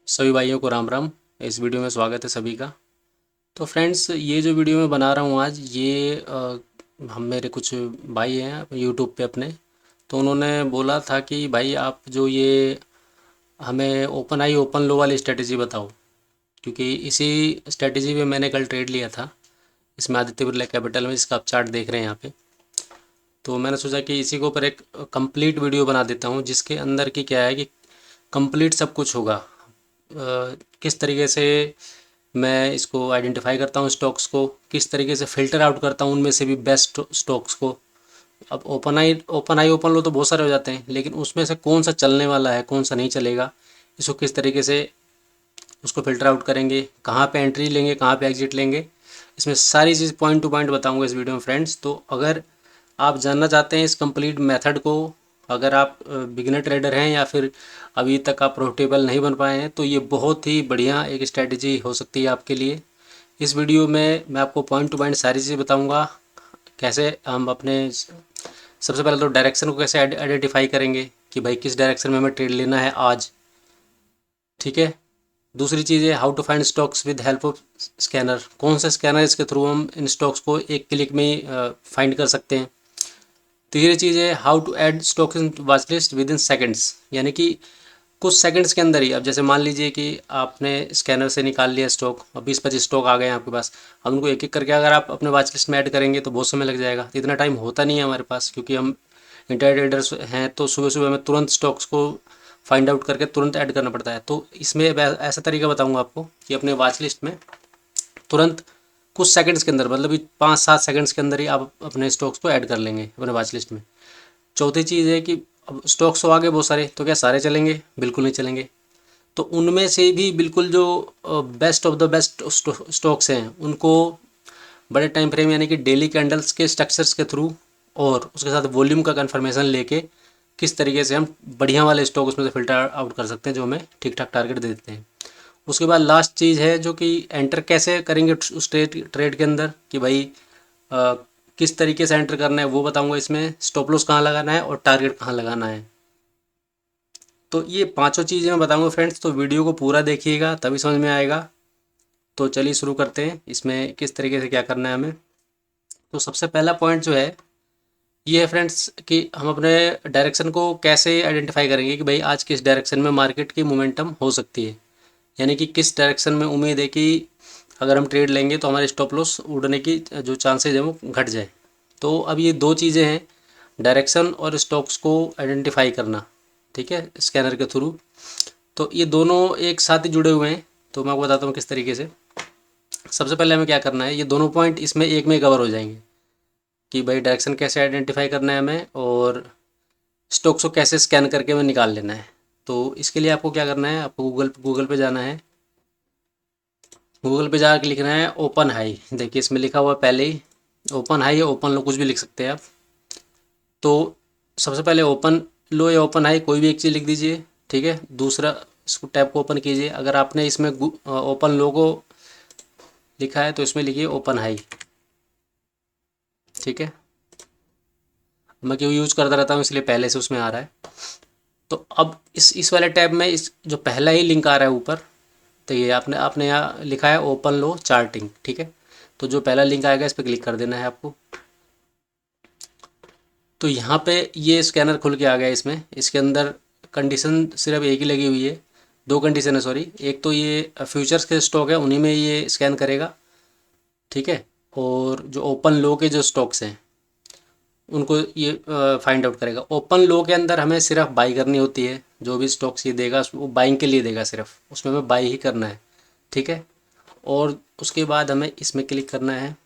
सभी भाइयों को राम राम। इस वीडियो में स्वागत है सभी का। तो फ्रेंड्स, ये जो वीडियो मैं बना रहा हूँ आज, ये हम मेरे कुछ भाई हैं यूट्यूब पे अपने, तो उन्होंने बोला था कि भाई आप जो ये हमें ओपन आई ओपन लो वाली स्ट्रेटेजी बताओ, क्योंकि इसी स्ट्रेटेजी पे मैंने कल ट्रेड लिया था इसमें आदित्य बिरला कैपिटल में, जिसका आप चार्ट देख रहे हैं यहाँ पे। तो मैंने सोचा कि इसी के ऊपर एक कंप्लीट वीडियो बना देता हूँ, जिसके अंदर की क्या है कि कंप्लीट सब कुछ होगा। किस तरीके से मैं इसको आइडेंटिफाई करता हूँ स्टॉक्स को, किस तरीके से फ़िल्टर आउट करता हूँ उनमें से भी बेस्ट स्टॉक्स को। अब ओपन आई ओपन लो तो बहुत सारे हो जाते हैं, लेकिन उसमें से कौन सा चलने वाला है कौन सा नहीं चलेगा, इसको किस तरीके से उसको फ़िल्टर आउट करेंगे, कहाँ पे एंट्री लेंगे कहाँ पे एग्जिट लेंगे, इसमें सारी चीज़ पॉइंट टू पॉइंट बताऊंगा इस वीडियो में फ्रेंड्स। तो अगर आप जानना चाहते हैं इस कंप्लीट मेथड को, अगर आप बिगिनर ट्रेडर हैं या फिर अभी तक आप प्रॉफिटेबल नहीं बन पाए हैं, तो ये बहुत ही बढ़िया एक स्ट्रेटजी हो सकती है आपके लिए। इस वीडियो में मैं आपको पॉइंट टू पॉइंट सारी चीज़ें बताऊंगा। कैसे हम अपने सबसे पहले तो डायरेक्शन को कैसे आइडेंटिफाई करेंगे कि भाई किस डायरेक्शन में हमें ट्रेड लेना है आज, ठीक है। दूसरी चीज़ है how to find stocks with help of scanner, कौन सा स्कैनर इसके थ्रू हम इन स्टॉक्स को एक क्लिक में ही फाइंड कर सकते हैं। तीसरी चीज़ है how to add stocks in watch list within seconds, यानी कि कुछ सेकंड्स के अंदर ही। अब जैसे मान लीजिए कि आपने स्कैनर से निकाल लिया स्टॉक, अब 20-25 स्टॉक आ गए हैं आपके पास। अब उनको एक एक करके अगर आप अपने वॉच लिस्ट में ऐड करेंगे तो बहुत समय लग जाएगा, तो इतना टाइम होता नहीं है हमारे पास, क्योंकि हम इंटर ट्रेडर्स हैं तो सुबह सुबह में तुरंत स्टॉक्स को फाइंड आउट करके तुरंत ऐड करना पड़ता है। तो इसमें ऐसा तरीका बताऊंगा आपको कि अपने वॉच लिस्ट में तुरंत कुछ सेकंड्स के अंदर, मतलब 5-7 सेकंड्स के अंदर ही आप अपने स्टॉक्स को ऐड कर लेंगे अपने वॉच लिस्ट में। चौथी चीज़ है कि अब स्टॉक्स तो आगे बहुत सारे, तो क्या सारे चलेंगे? बिल्कुल नहीं चलेंगे। तो उनमें से भी बिल्कुल जो best of the best stocks हैं उनको बड़े टाइम फ्रेम यानी कि डेली कैंडल्स के स्ट्रक्चर्स के थ्रू और उसके साथ वॉल्यूम का कंफर्मेशन लेके किस तरीके से हम बढ़िया वाले स्टॉक उसमें से फिल्टर आउट कर सकते हैं जो हमें ठीक ठाक टारगेट दे देते हैं। उसके बाद लास्ट चीज़ है जो कि एंटर कैसे करेंगे उस ट्रेड के अंदर, कि भाई अ, किस तरीके से एंटर करना है वो बताऊंगा इसमें, स्टॉप लॉस कहाँ लगाना है और टारगेट कहाँ लगाना है। तो ये पांचों चीज़ें मैं बताऊंगा फ्रेंड्स, तो वीडियो को पूरा देखिएगा तभी समझ में आएगा। तो चलिए शुरू करते हैं इसमें किस तरीके से क्या करना है हमें। तो सबसे पहला पॉइंट जो है ये है फ्रेंड्स कि हम अपने डायरेक्शन को कैसे आइडेंटिफाई करेंगे कि भाई आज किस डायरेक्शन में मार्केट की मोमेंटम हो सकती है, यानी कि किस डायरेक्शन में उम्मीद है कि अगर हम ट्रेड लेंगे तो हमारे स्टॉप लॉस उड़ने की जो चांसेज है वो घट जाए। तो अब ये दो चीज़ें हैं, डायरेक्शन और स्टॉक्स को आइडेंटिफाई करना, ठीक है, स्कैनर के थ्रू। तो ये दोनों एक साथ ही जुड़े हुए हैं, तो मैं आपको बताता हूँ किस तरीके से। सबसे पहले हमें क्या करना है, ये दोनों पॉइंट इसमें एक में कवर हो जाएंगे कि भाई डायरेक्शन कैसे आइडेंटिफाई करना है हमें और स्टॉक्स को कैसे स्कैन करके हमें निकाल लेना है। तो इसके लिए आपको क्या करना है, आपको गूगल पे जाना है। गूगल पे जाकर लिखना है ओपन हाई, देखिए इसमें लिखा हुआ है पहले ही ओपन हाई या ओपन लो, कुछ भी लिख सकते हैं आप। तो सबसे पहले ओपन लो या ओपन हाई कोई भी एक चीज़ लिख दीजिए, ठीक है। दूसरा इसको टैब को ओपन कीजिए, अगर आपने इसमें ओपन लो को लिखा है तो इसमें लिखिए ओपन हाई, ठीक है। मैं क्यों यूज करता रहता हूँ इसलिए पहले से उसमें आ रहा है। तो अब इस वाले टैब में इस जो पहला ही लिंक आ रहा है ऊपर, तो ये आपने आपने यहाँ लिखा है ओपन लो चार्टिंग, ठीक है। तो जो पहला लिंक आएगा इस पर क्लिक कर देना है आपको। तो यहाँ पे ये स्कैनर खुल के आ गया, इसमें इसके अंदर कंडीशन सिर्फ एक ही लगी हुई है, दो कंडीशन है सॉरी। एक तो ये फ्यूचर्स के स्टॉक है उन्हीं में ये स्कैन करेगा, ठीक है। और जो ओपन लो के जो स्टॉक्स हैं उनको ये फाइंड आउट करेगा। ओपन लो के अंदर हमें सिर्फ बाई करनी होती है, जो भी स्टॉक्स ये देगा वो बाइंग के लिए देगा, सिर्फ उसमें हमें बाई ही करना है, ठीक है। और उसके बाद हमें इसमें क्लिक करना है,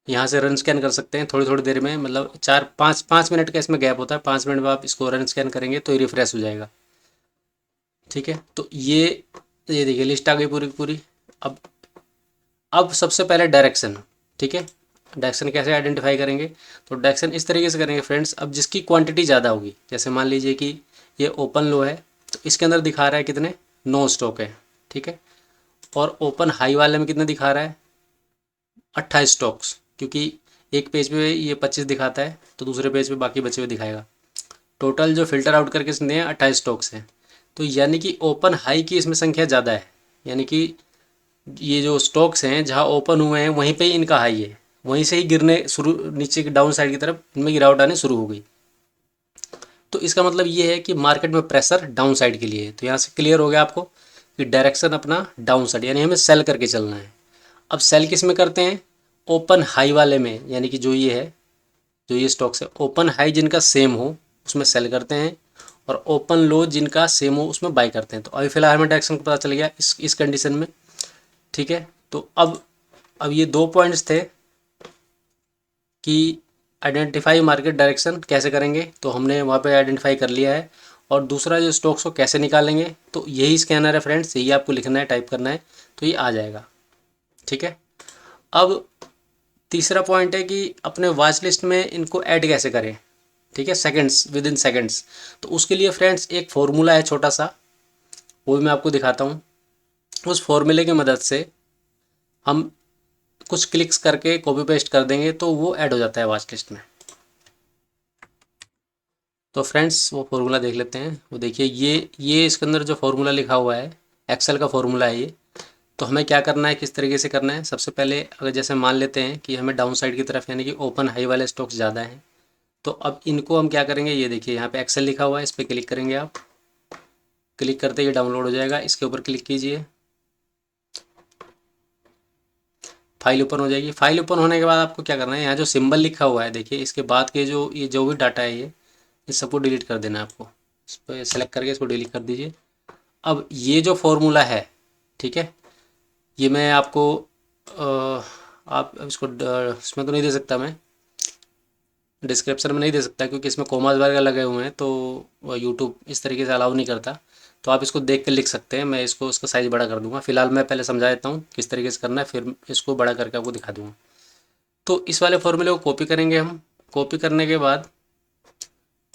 यहाँ से रन स्कैन कर सकते हैं थोड़ी थोड़ी देर में, मतलब 4-5 मिनट का इसमें गैप होता है, 5 मिनट में आप इसको रन स्कैन करेंगे तो ये रिफ्रेश हो जाएगा, ठीक है। तो ये देखिए लिस्ट आ गई पूरी की पूरी। अब अब सबसे पहले डायरेक्शन, ठीक है। डायरेक्शन कैसे आइडेंटिफाई करेंगे, तो डायरेक्शन इस तरीके से करेंगे फ्रेंड्स। अब जिसकी क्वांटिटी ज़्यादा होगी, जैसे मान लीजिए कि ये ओपन लो है तो इसके अंदर दिखा रहा है कितने, 9 स्टॉक है, ठीक है। और ओपन हाई वाले में कितने दिखा रहा है, 28 स्टॉक्स, क्योंकि एक पेज पे ये 25 दिखाता है तो दूसरे पेज पे बाकी बचे हुए दिखाएगा। टोटल जो फ़िल्टर आउट करके इसने 28 स्टॉक्स हैं। तो यानी कि ओपन हाई की इसमें संख्या ज़्यादा है, यानी कि ये जो स्टॉक्स हैं जहाँ ओपन हुए हैं वहीं पे ही इनका हाई है, वहीं से ही गिरने शुरू, नीचे की डाउन साइड की तरफ इनमें गिरावट आने शुरू हो गई। तो इसका मतलब ये है कि मार्केट में प्रेशर डाउन साइड के लिए है। तो यहाँ से क्लियर हो गया आपको कि डायरेक्शन अपना डाउन साइड, यानी हमें सेल करके चलना है। अब सेल किस में करते हैं? ओपन हाई वाले में, यानी कि जो ये है, जो ये स्टॉक्स है ओपन हाई जिनका सेम हो उसमें सेल करते हैं, और ओपन लो जिनका सेम हो उसमें बाय करते हैं। तो अभी फिलहाल हमें डायरेक्शन को पता चल गया इस कंडीशन में, ठीक है। तो अब ये दो पॉइंट्स थे कि आइडेंटिफाई मार्केट डायरेक्शन कैसे करेंगे, तो हमने वहाँ पे आइडेंटिफाई कर लिया है। और दूसरा जो स्टॉक्स को कैसे निकालेंगे, तो यही स्कैनर है फ्रेंड्स, यही आपको लिखना है, टाइप करना है, तो ये आ जाएगा, ठीक है। अब तीसरा पॉइंट है कि अपने वॉच लिस्ट में इनको ऐड कैसे करें, ठीक है, सेकंड्स, विद इन सेकंड्स। तो उसके लिए फ्रेंड्स एक फॉर्मूला है छोटा सा, वो भी मैं आपको दिखाता हूँ। उस फॉर्मूले की मदद से हम कुछ क्लिक्स करके कॉपी पेस्ट कर देंगे तो वो ऐड हो जाता है वॉच लिस्ट में। तो फ्रेंड्स वो फार्मूला देख लेते हैं। वो देखिए, ये इसके अंदर जो फार्मूला लिखा हुआ है, एक्सेल का फार्मूला है ये। तो हमें क्या करना है, किस तरीके से करना है? सबसे पहले अगर जैसे मान लेते हैं कि हमें डाउन साइड की तरफ, यानी कि ओपन हाई वाले स्टॉक्स ज़्यादा हैं, तो अब इनको हम क्या करेंगे, ये देखिए यहाँ पे एक्सेल लिखा हुआ है, इस पर क्लिक करेंगे आप। क्लिक करते ही डाउनलोड हो जाएगा, इसके ऊपर क्लिक कीजिए, फाइल ओपन हो जाएगी। फाइल ओपन होने के बाद आपको क्या करना है, यहाँ जो सिंबल लिखा हुआ है देखिए, इसके बाद के जो ये जो भी डाटा है ये इस सबको डिलीट कर देना है आपको। इस पर सेलेक्ट करके इसको डिलीट कर दीजिए। अब ये जो फॉर्मूला है, ठीक है, ये मैं आपको आप इसको इसमें तो नहीं दे सकता, मैं डिस्क्रिप्शन में नहीं दे सकता क्योंकि इसमें कोमास वगैरह लगे हुए हैं, तो यूट्यूब इस तरीके से अलाउ नहीं करता। तो आप इसको देख कर लिख सकते हैं, मैं इसको इसका साइज़ बड़ा कर दूंगा। फिलहाल मैं पहले समझा देता हूँ किस तरीके से करना है, फिर इसको बड़ा करके आपको दिखा दूंगा। तो इस वाले फॉर्मूले को कॉपी करेंगे हम। कॉपी करने के बाद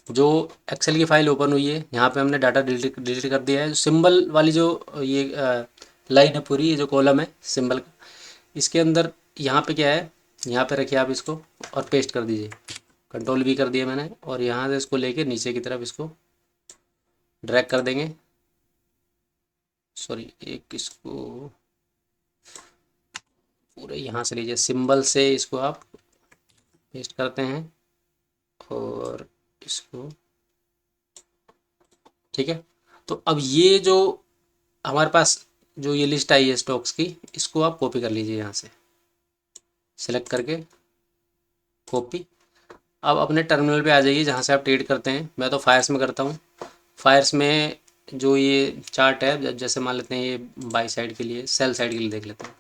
जो एक्सेल की फाइल ओपन हुई है, यहाँ पे हमने डाटा डिलीट डिलीट कर दिया है। सिंबल वाली जो ये लाइन है पूरी, ये जो कॉलम है सिंबल का, इसके अंदर यहाँ पे क्या है, यहाँ पे रखिए आप इसको और पेस्ट कर दीजिए। कंट्रोल भी कर दिया मैंने, और यहाँ से इसको लेके नीचे की तरफ इसको ड्रैग कर देंगे। सॉरी, एक इसको पूरे यहाँ से लीजिए, सिंबल से इसको आप पेस्ट करते हैं और इसको, ठीक है। तो अब ये जो हमारे पास जो ये लिस्ट आई है स्टॉक्स की, इसको आप कॉपी कर लीजिए यहाँ से, सिलेक्ट करके कॉपी। अब अपने टर्मिनल पे आ जाइए जहाँ से आप ट्रेड करते हैं। मैं तो फायर्स में करता हूँ। फायर्स में जो ये चार्ट है, जैसे मान लेते हैं ये बाई साइड के लिए, सेल साइड के लिए देख लेते हैं।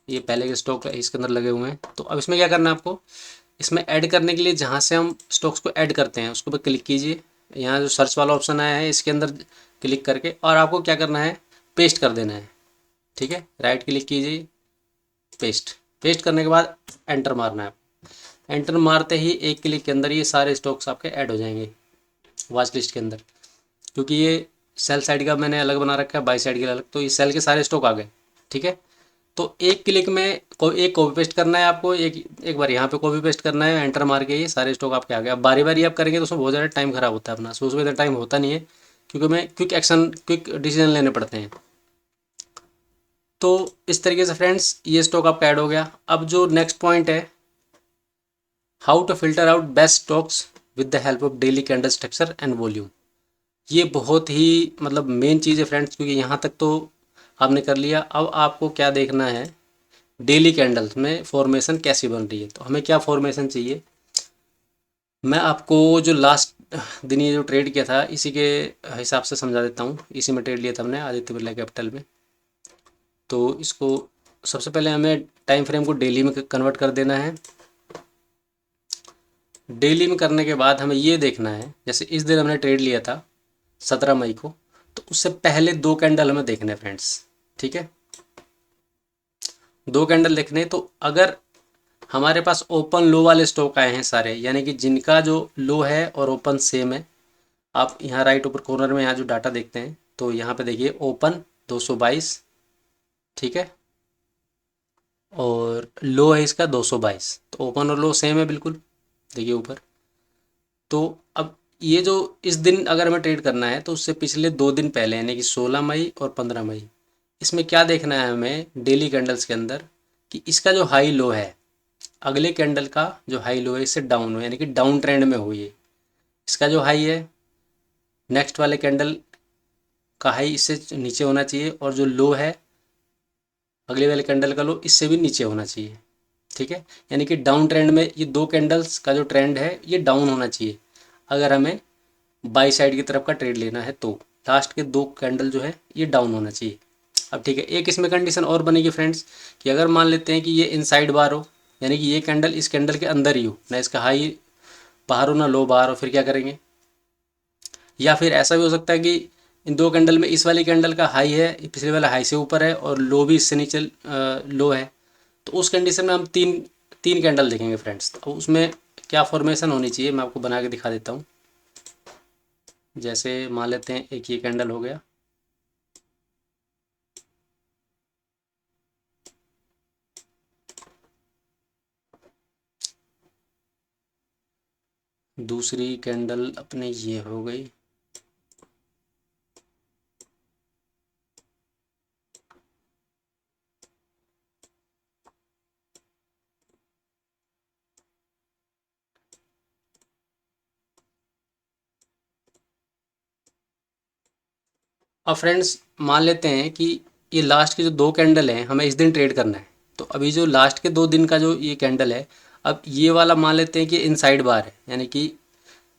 ये पहले के स्टॉक इसके अंदर लगे हुए हैं। तो अब इसमें क्या करना है आपको, इसमें ऐड करने के लिए जहाँ से हम स्टॉक्स को ऐड करते हैं उसके ऊपर क्लिक कीजिए। यहाँ जो सर्च वाला ऑप्शन आया है इसके अंदर क्लिक करके, और आपको क्या करना है, पेस्ट कर देना है, ठीक है। राइट क्लिक कीजिए, पेस्ट। पेस्ट करने के बाद एंटर मारना है। एंटर मारते ही एक क्लिक के अंदर ये सारे स्टॉक्स आपके ऐड हो जाएंगे वॉच लिस्ट के अंदर। क्योंकि ये सेल साइड का मैंने अलग बना रखा है, बाई साइड के अलग, तो ये सेल के सारे स्टॉक आ गए, ठीक है। तो एक क्लिक में एक कॉपी पेस्ट करना है आपको, एक एक बार यहाँ पे कॉपी पेस्ट करना है, एंटर मार के ये सारे स्टॉक आपके आ गए। अब बारी बारी आप करेंगे तो उसमें बहुत ज़्यादा टाइम खराब होता है अपना, सो उसमें इतना टाइम होता नहीं है, क्योंकि मैं क्विक डिसीजन लेने पड़ते हैं। तो इस तरीके से फ्रेंड्स ये स्टॉक आपका ऐड हो गया। अब जो नेक्स्ट पॉइंट है, how to filter out best stocks with the help of daily candle structure and volume. ये बहुत ही मतलब मेन चीज़ है फ्रेंड्स, क्योंकि यहाँ तक तो आपने कर लिया। अब आपको क्या देखना है, डेली कैंडल्स में फॉर्मेशन कैसी बन रही है। तो हमें क्या फॉर्मेशन चाहिए, मैं आपको जो लास्ट दिन ये जो ट्रेड किया था इसी के हिसाब से समझा देता हूँ। इसी में ट्रेड लिया था हमने आदित्य बिरला कैपिटल में। तो इसको सबसे पहले हमें टाइम फ्रेम को डेली में कन्वर्ट कर देना है। डेली में करने के बाद हमें ये देखना है, जैसे इस दिन हमने ट्रेड लिया था 17 मई को, तो उससे पहले दो कैंडल हमें देखने हैं फ्रेंड्स, ठीक है। दो कैंडल देखने, तो अगर हमारे पास ओपन लो वाले स्टॉक आए हैं सारे, यानी कि जिनका जो लो है और ओपन सेम है, आप यहाँ राइट ऊपर कॉर्नर में यहाँ जो डाटा देखते हैं, तो यहाँ पे देखिए ओपन 222, ठीक है, और लो है इसका 222। तो ओपन और लो सेम है बिल्कुल, देखिए ऊपर। तो अब ये जो इस दिन अगर हमें ट्रेड करना है तो उससे पिछले 2 दिन पहले यानी कि 16 मई और 15 मई, इसमें क्या देखना है हमें डेली कैंडल्स के अंदर कि इसका जो हाई लो है, अगले कैंडल का जो हाई लो है इससे डाउन हो यानी कि डाउन ट्रेंड में हो। ये इसका जो हाई है नेक्स्ट वाले कैंडल का हाई इससे नीचे होना चाहिए, और जो लो है अगले वाले कैंडल का लो इससे भी नीचे होना चाहिए। ठीक है, यानी कि डाउन ट्रेंड में ये दो कैंडल्स का जो ट्रेंड है ये डाउन होना चाहिए अगर हमें बाई साइड की तरफ का ट्रेड लेना है। तो लास्ट के 2 कैंडल जो है ये डाउन होना चाहिए। अब ठीक है, एक इसमें कंडीशन और बनेगी फ्रेंड्स कि अगर मान लेते हैं कि ये इनसाइड बार हो, यानी कि ये कैंडल इस कैंडल के अंदर ही हो, ना इसका हाई बाहर हो ना लो बाहर हो, फिर क्या करेंगे? या फिर ऐसा भी हो सकता है कि इन 2 कैंडल में इस वाली कैंडल का हाई है पिछले वाला हाई से ऊपर है और लो भी इससे नीचे लो है, तो उस कंडीशन में हम तीन तीन कैंडल देखेंगे फ्रेंड्स। तो उसमें क्या फॉर्मेशन होनी चाहिए मैं आपको बना के दिखा देता हूँ। जैसे मान लेते हैं एक ये कैंडल हो गया, दूसरी कैंडल अपने ये हो गई, अब फ्रेंड्स मान लेते हैं कि ये लास्ट के जो 2 कैंडल हैं हमें इस दिन ट्रेड करना है। तो अभी जो लास्ट के 2 दिन का जो ये कैंडल है, अब ये वाला मान लेते हैं कि इनसाइड बार है, यानी कि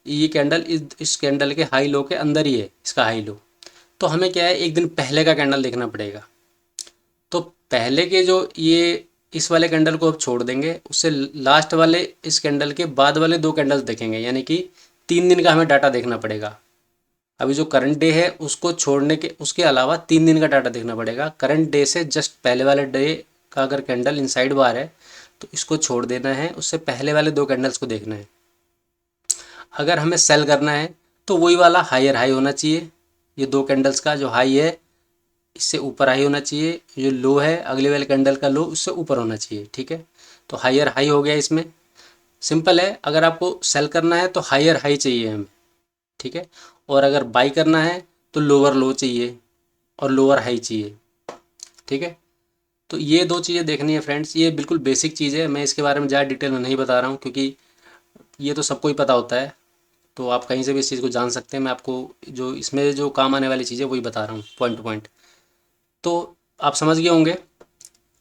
ये कैंडल इस कैंडल के हाई लो के अंदर ही है, इसका हाई लो। तो हमें क्या है, एक दिन पहले का कैंडल देखना पड़ेगा। तो पहले के जो ये इस वाले कैंडल को अब छोड़ देंगे, उससे लास्ट वाले इस कैंडल के बाद वाले 2 कैंडल्स देखेंगे, यानी कि 3 दिन का हमें डाटा देखना पड़ेगा। अभी जो करंट डे है उसको छोड़ने के उसके अलावा 3 दिन का डाटा देखना पड़ेगा। करंट डे से जस्ट पहले वाले डे का अगर कैंडल इनसाइड बार है तो इसको छोड़ देना है, उससे पहले वाले 2 कैंडल्स को देखना है। अगर हमें सेल करना है तो वही वाला हायर हाई होना चाहिए, ये 2 कैंडल्स का जो हाई है इससे ऊपर हाई होना चाहिए, जो लो है अगले वाले कैंडल का लो उससे ऊपर होना चाहिए। ठीक है, तो हायर हाई हो गया इसमें। सिंपल है, अगर आपको सेल करना है तो हायर हाई चाहिए हमें। ठीक है, और अगर बाई करना है तो लोअर लो चाहिए और लोअर हाई चाहिए। ठीक है, तो ये 2 चीज़ें देखनी है फ्रेंड्स। ये बिल्कुल बेसिक चीज़ है, मैं इसके बारे में ज़्यादा डिटेल में नहीं बता रहा हूँ क्योंकि ये तो सबको ही पता होता है। तो आप कहीं से भी इस चीज़ को जान सकते हैं। मैं आपको जो इसमें जो काम आने वाली चीज़ है वही बता रहा हूँ पॉइंट टू पॉइंट। तो आप समझ गए होंगे।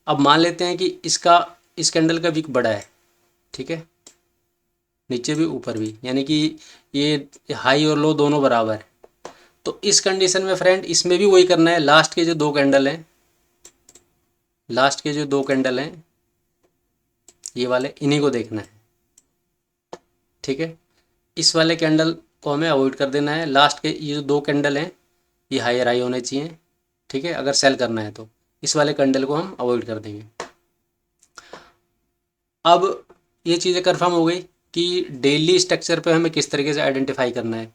अब मान लेते हैं कि इसका इस कैंडल का विक बड़ा है। ठीक है, नीचे भी ऊपर भी, यानी कि ये हाई और लो दोनों बराबर है। तो इस कंडीशन में फ्रेंड इसमें भी वही करना है, लास्ट के जो 2 कैंडल हैं, लास्ट के जो 2 कैंडल हैं ये वाले, इन्हीं को देखना है। ठीक है, इस वाले कैंडल को हमें अवॉइड कर देना है। लास्ट के ये जो 2 कैंडल हैं ये हायर हाई होने चाहिए। ठीक है, अगर सेल करना है तो इस वाले कैंडल को हम अवॉइड कर देंगे। अब ये चीज़ें कंफर्म हो गई कि डेली स्ट्रक्चर पे हमें किस तरीके से आइडेंटिफाई करना है।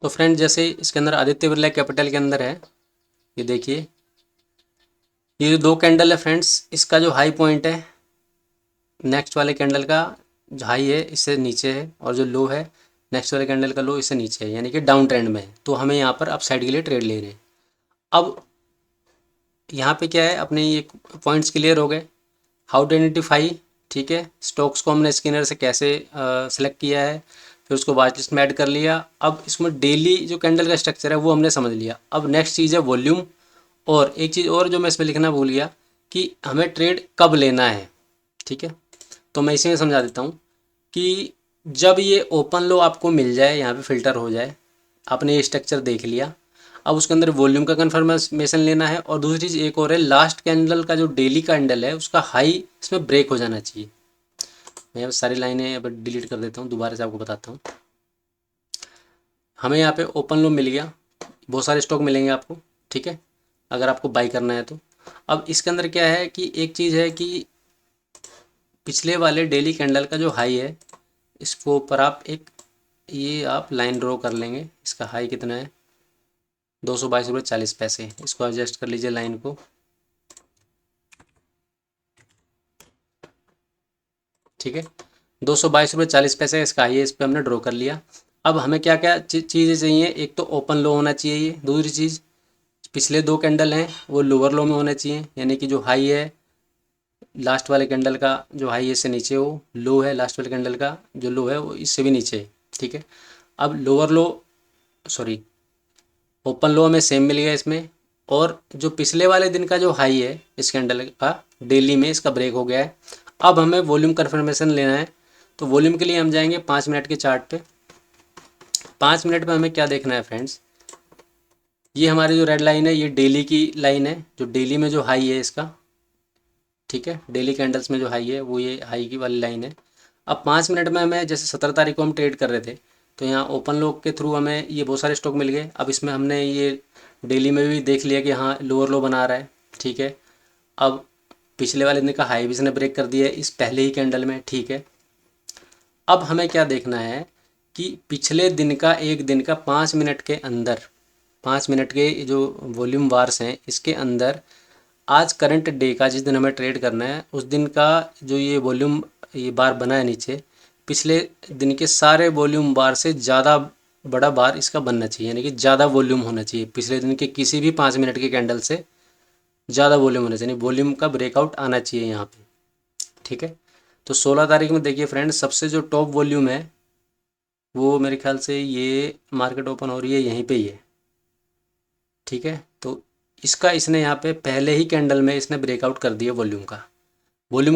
तो फ्रेंड जैसे इसके अंदर आदित्य बिरला कैपिटल के अंदर है, ये देखिए ये जो 2 कैंडल है फ्रेंड्स, इसका जो हाई पॉइंट है नेक्स्ट वाले कैंडल का जो हाई है इससे नीचे है, और जो लो है नेक्स्ट वाले कैंडल का लो इससे नीचे है, यानी कि डाउन ट्रेंड में है। तो हमें यहाँ पर अप साइड के लिए ट्रेड ले रहे हैं। अब यहाँ पे क्या है, अपने ये पॉइंट्स क्लियर हो गए। हाउ टू आइडेंटिफाई, ठीक है, स्टॉक्स को हमने स्कैनर से कैसे सेलेक्ट किया है, फिर उसको वॉच लिस्ट में ऐड कर लिया। अब इसमें डेली जो कैंडल का स्ट्रक्चर है वो हमने समझ लिया। अब नेक्स्ट चीज़ है वॉल्यूम। और एक चीज़ और जो मैं इसमें लिखना भूल गया कि हमें ट्रेड कब लेना है। ठीक है, तो मैं इसी में समझा देता हूँ कि जब ये ओपन लो आपको मिल जाए, यहाँ पे फिल्टर हो जाए, आपने ये स्ट्रक्चर देख लिया, अब उसके अंदर वॉल्यूम का कन्फर्मेशन लेना है। और दूसरी चीज़ एक और है, लास्ट कैंडल का जो डेली कैंडल है उसका हाई इसमें ब्रेक हो जाना चाहिए। मैं अब सारी लाइनें अब डिलीट कर देता हूँ, दोबारा से आपको बताता हूँ। हमें यहाँ पे ओपन लो मिल गया, बहुत सारे स्टॉक मिलेंगे आपको। ठीक है, अगर आपको बाई करना है तो। अब इसके अंदर क्या है कि एक चीज़ है कि पिछले वाले डेली कैंडल का जो हाई है इसको ऊपर आप एक ये आप लाइन ड्रॉ कर लेंगे। इसका हाई कितना है, 222 रुपये 40 पैसे। इसको एडजस्ट कर लीजिए लाइन को। ठीक है। 222 रुपये 40 पैसे इसका हाई है, इस पर हमने ड्रॉ कर लिया। अब हमें क्या क्या चीज़ें चाहिए, एक तो ओपन लो होना चाहिए ये, दूसरी चीज़ पिछले 2 कैंडल हैं वो लोअर लो में होने चाहिए, यानी कि जो हाई है लास्ट वाले कैंडल का, जो हाई है इससे नीचे हो, लो है लास्ट वाले कैंडल का जो लो है वो इससे भी नीचे है, ठीक है। अब लोअर लो, सॉरी, ओपन लो हमें सेम मिल गया इसमें, और जो पिछले वाले दिन का जो हाई है इस कैंडल का डेली में, इसका ब्रेक हो गया है। अब हमें वॉल्यूम कन्फर्मेशन लेना है, तो वॉल्यूम के लिए हम जाएंगे 5 मिनट के चार्ट पे। 5 मिनट में हमें क्या देखना है फ्रेंड्स, ये हमारी जो रेड लाइन है ये डेली की लाइन है, जो डेली में जो हाई है इसका, ठीक है, डेली कैंडल्स में जो हाई है वो ये हाई की वाली लाइन है। अब 5 मिनट में हमें, जैसे 17 तारीख को हम ट्रेड कर रहे थे, तो यहाँ ओपन लो के थ्रू हमें ये बहुत सारे स्टॉक मिल गए। अब इसमें हमने ये डेली में भी देख लिया कि हाँ लोअर लो बना रहा है, ठीक है। अब पिछले वाले दिन का हाई भी इसने ब्रेक कर दिया है इस पहले ही कैंडल में, ठीक है। अब हमें क्या देखना है कि पिछले दिन का, एक दिन का 5 मिनट के अंदर, 5 मिनट के जो वॉल्यूम बार्स हैं इसके अंदर आज करंट डे का, जिस दिन हमें ट्रेड करना है उस दिन का जो ये वॉल्यूम, ये बार बना है नीचे, पिछले दिन के सारे वॉल्यूम बार से ज़्यादा बड़ा बार इसका बनना चाहिए, यानी कि ज़्यादा वॉल्यूम होना चाहिए पिछले दिन के किसी भी 5 मिनट के कैंडल से ज़्यादा वॉल्यूम होना चाहिए, वॉल्यूम का ब्रेकआउट आना चाहिए यहाँ पे, ठीक है। तो 16 तारीख में देखिए फ्रेंड्स, सबसे जो टॉप वॉल्यूम है वो मेरे ख्याल से ये मार्केट ओपन हो रही है यहीं पे ही है, ठीक है। तो इसका इसने यहाँ पे पहले ही कैंडल में इसने ब्रेकआउट कर दिया, वॉल्यूम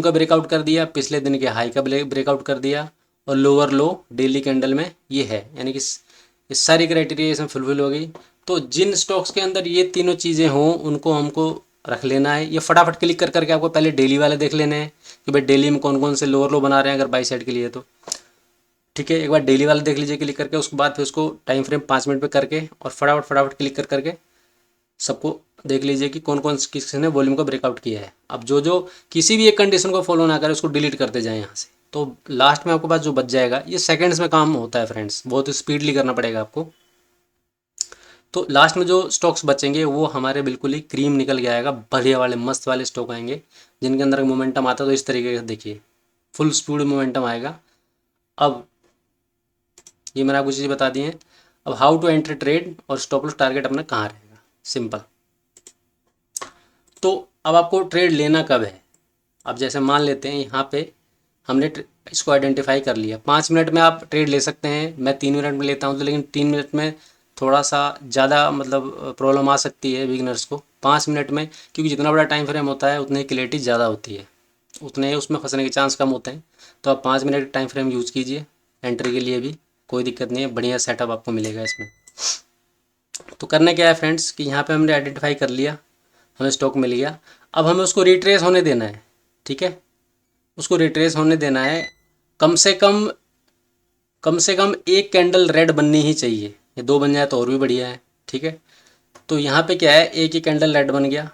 का ब्रेकआउट कर दिया, पिछले दिन के हाई का ब्रेकआउट कर दिया, और लोअर लो डेली कैंडल में ये है, यानी कि ये सारी क्राइटेरिया इसमें फुलफिल हो गई। तो जिन स्टॉक्स के अंदर ये तीनों चीज़ें हों उनको हमको रख लेना है। ये फटाफट क्लिक कर करके आपको पहले डेली वाले देख लेने हैं कि भाई डेली में कौन कौन से लोअर लो बना रहे हैं अगर बाई साइड के लिए, तो ठीक है। एक बार डेली वाले देख लीजिए क्लिक करके, उसके बाद फिर उसको टाइम फ्रेम 5 मिनट पे करके और फटाफट फटाफट क्लिक कर करके सबको देख लीजिए कि कौन कौन किसने वॉल्यूम का ब्रेकआउट किया है। अब जो जो किसी भी एक कंडीशन को फॉलो ना करे उसको डिलीट करते जाएं यहाँ से, तो लास्ट में आपके पास जो बच जाएगा, ये सेकंड्स में काम होता है फ्रेंड्स, बहुत स्पीडली करना पड़ेगा आपको। तो लास्ट में जो स्टॉक्स बचेंगे वो हमारे बिल्कुल ही क्रीम निकल के आएगा, बढ़िया वाले मस्त वाले स्टॉक आएंगे जिनके अंदर मोमेंटम आता है। तो इस तरीके से देखिए फुल स्पीड मोमेंटम आएगा। अब ये मैंने आपको चीज़ बता दी है। अब हाउ टू एंटर ट्रेड और स्टॉप लॉस टारगेट अपना कहाँ रहेगा, सिंपल। तो अब आपको ट्रेड लेना कब है, अब जैसे मान लेते हैं यहाँ पे हमने इसको आइडेंटिफाई कर लिया, 5 मिनट में आप ट्रेड ले सकते हैं, मैं 3 मिनट में लेता हूँ तो, लेकिन 3 मिनट में थोड़ा सा ज़्यादा मतलब प्रॉब्लम आ सकती है बिगिनर्स को। 5 मिनट में क्योंकि जितना बड़ा टाइम फ्रेम होता है उतनी क्लियरिटी ज़्यादा होती है, उतने उसमें फंसने के चांस कम होते हैं। तो आप 5 मिनट का टाइम फ्रेम यूज़ कीजिए एंट्री के लिए भी, कोई दिक्कत नहीं है, बढ़िया सेटअप आपको मिलेगा इसमें। तो करना क्या है फ्रेंड्स कि यहाँ पे हमने आइडेंटिफाई कर लिया, हमें स्टॉक मिल गया। अब हमें उसको रिट्रेस होने देना है, ठीक है। उसको रिट्रेस होने देना है, कम से कम एक कैंडल रेड बननी ही चाहिए, ये 2 बन जाए तो और भी बढ़िया है, ठीक है। तो यहाँ पे क्या है, एक ही कैंडल रेड बन गया,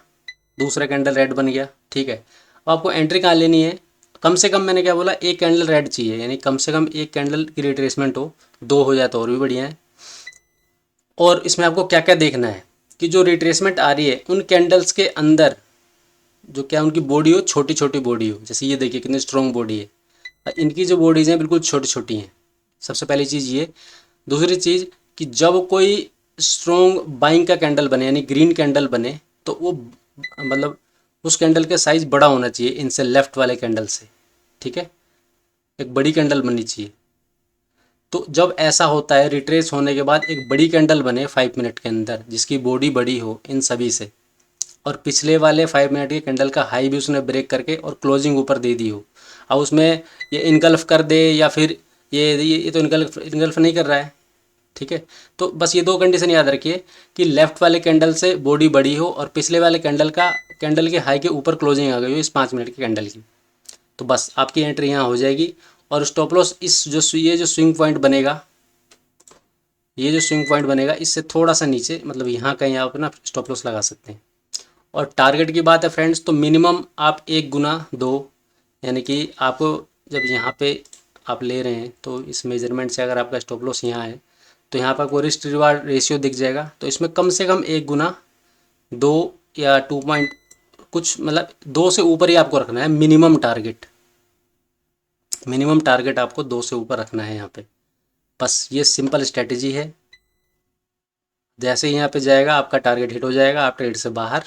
दूसरा कैंडल रेड बन गया, ठीक है। अब आपको एंट्री कहाँ लेनी है, कम से कम मैंने क्या बोला, एक कैंडल रेड चाहिए, यानी कम से कम एक कैंडल की रिट्रेसमेंट हो, 2 हो जाए तो और भी बढ़िया है। और इसमें आपको क्या क्या देखना है कि जो रिट्रेसमेंट आ रही है उन कैंडल्स के अंदर जो क्या उनकी बॉडी हो, छोटी छोटी बॉडी हो, जैसे ये देखिए कितनी स्ट्रॉन्ग बॉडी है, इनकी जो बॉडीज़ हैं बिल्कुल छोटी छोटी हैं, सबसे पहली चीज़ ये। दूसरी चीज़ कि जब कोई स्ट्रॉन्ग बाइंग का कैंडल बने यानी ग्रीन कैंडल बने तो वो मतलब उस कैंडल का साइज़ बड़ा होना चाहिए इनसे, लेफ़्ट वाले कैंडल से, ठीक है, एक बड़ी कैंडल बननी चाहिए। तो जब ऐसा होता है रिट्रेस होने के बाद एक बड़ी कैंडल बने 5 मिनट के अंदर जिसकी बॉडी बड़ी हो इन सभी से, और पिछले वाले 5 मिनट के कैंडल का हाई भी उसने ब्रेक करके और क्लोजिंग ऊपर दे दी हो, अब उसमें ये इनगल्फ कर दे या फिर ये तो इनगल्फ नहीं कर रहा है, ठीक है। तो बस ये 2 कंडीशन याद रखिए कि लेफ़्ट वाले कैंडल से बॉडी बड़ी हो और पिछले वाले कैंडल के हाई के ऊपर क्लोजिंग आ गई हो इस 5 मिनट के कैंडल की, तो बस आपकी एंट्री यहाँ हो जाएगी। और स्टॉप लॉस इस जो ये जो स्विंग पॉइंट बनेगा, ये जो स्विंग पॉइंट बनेगा इससे थोड़ा सा नीचे, मतलब यहाँ कहीं आप ना स्टॉप लॉस लगा सकते हैं। और टारगेट की बात है फ्रेंड्स, तो मिनिमम आप 1 गुना 2, यानी कि आपको जब यहाँ पे आप ले रहे हैं तो इस मेजरमेंट से अगर आपका स्टॉप लॉस यहाँ है तो यहाँ पर आपको रिस्क रिवार्ड रेशियो दिख जाएगा, तो इसमें कम से कम 1 गुना 2 या 2 पॉइंट कुछ, मतलब 2 से ऊपर ही आपको रखना है मिनिमम टारगेट। मिनिमम टारगेट आपको 2 से ऊपर रखना है यहाँ पे। बस ये सिंपल स्ट्रेटजी है। जैसे ही यहाँ पे जाएगा आपका टारगेट हिट हो जाएगा, आप ट्रेड से बाहर।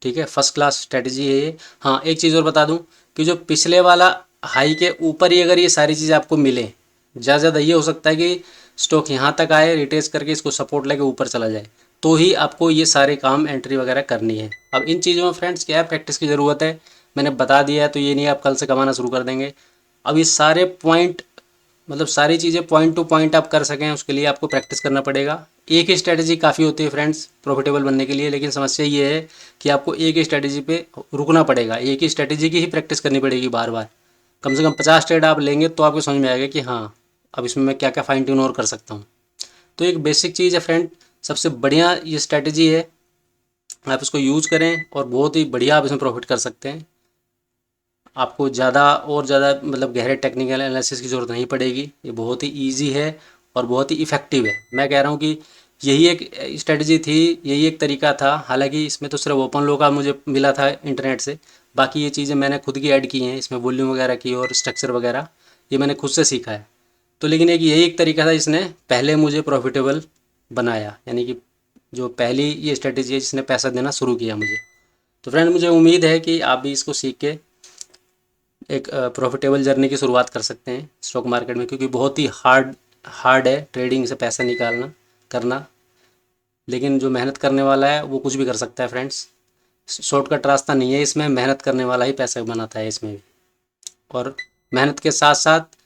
ठीक है, फर्स्ट क्लास स्ट्रेटजी है ये। हाँ, एक चीज़ और बता दूं कि जो पिछले वाला हाई के ऊपर ही अगर ये सारी चीज़ आपको मिले, ज़्यादा ज़्यादा ये हो सकता है कि स्टॉक यहाँ तक आए, रिटेस्ट करके इसको सपोर्ट लेके ऊपर चला जाए, तो ही आपको ये सारे काम एंट्री वगैरह करनी है। अब इन चीज़ों में फ्रेंड्स क्या है, प्रैक्टिस की ज़रूरत है। मैंने बता दिया है तो ये नहीं आप कल से कमाना शुरू कर देंगे। अब ये सारे पॉइंट, मतलब सारी चीज़ें पॉइंट टू पॉइंट आप कर सकें, उसके लिए आपको प्रैक्टिस करना पड़ेगा। एक ही स्ट्रैटेजी काफ़ी होती है फ्रेंड्स प्रॉफिटेबल बनने के लिए, लेकिन समस्या ये है कि आपको एक ही स्ट्रैटेजी पे रुकना पड़ेगा, एक ही स्ट्रैटेजी की ही प्रैक्टिस करनी पड़ेगी बार बार। कम से कम 50 ट्रेड आप लेंगे तो आपको समझ में आएगा कि हाँ, अब इसमें मैं क्या क्या फाइन ट्यून और कर सकता हूँ। तो एक बेसिक चीज़ है फ्रेंड, सबसे बढ़िया ये स्ट्रैटेजी है, आप इसको यूज़ करें और बहुत ही बढ़िया आप इसमें प्रॉफिट कर सकते हैं। आपको ज़्यादा और ज़्यादा मतलब गहरे टेक्निकल एनालिसिस की ज़रूरत नहीं पड़ेगी, ये बहुत ही ईजी है और बहुत ही इफ़ेक्टिव है। मैं कह रहा हूँ कि यही एक स्ट्रेटजी थी, यही एक तरीका था। हालांकि इसमें तो सिर्फ ओपन लो का मुझे मिला था इंटरनेट से, बाकी ये चीज़ें मैंने खुद की ऐड की हैं, इसमें वॉल्यूम वगैरह की और स्ट्रक्चर वगैरह ये मैंने खुद से सीखा है। तो लेकिन एक यही एक तरीका था जिसने पहले मुझे प्रॉफिटेबल बनाया, यानी कि जो पहली ये स्ट्रेटजी है जिसने पैसा देना शुरू किया मुझे। तो फ्रेंड मुझे उम्मीद है कि आप भी इसको सीख के एक प्रॉफिटेबल जर्नी की शुरुआत कर सकते हैं स्टॉक मार्केट में, क्योंकि बहुत ही हार्ड है ट्रेडिंग से पैसा निकालना करना। लेकिन जो मेहनत करने वाला है वो कुछ भी कर सकता है फ्रेंड्स। शॉर्टकट रास्ता नहीं है इसमें, मेहनत करने वाला ही पैसा बनाता है इसमें भी। और मेहनत के साथ साथ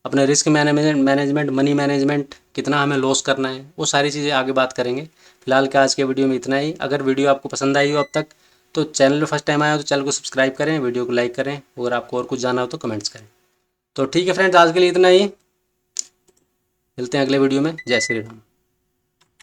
अपने रिस्क मैनेजमेंट मनी मैनेजमेंट, कितना हमें लॉस करना है, वो सारी चीज़ें आगे बात करेंगे। फिलहाल के आज के वीडियो में इतना ही। अगर वीडियो आपको पसंद आई हो अब तक, तो चैनल पर फर्स्ट टाइम आया हो तो चैनल को सब्सक्राइब करें, वीडियो को लाइक करें, अगर आपको और कुछ जानना हो तो कमेंट्स करें। तो ठीक है फ्रेंड्स, आज के लिए इतना ही। मिलते हैं अगले वीडियो में। जय श्री राम।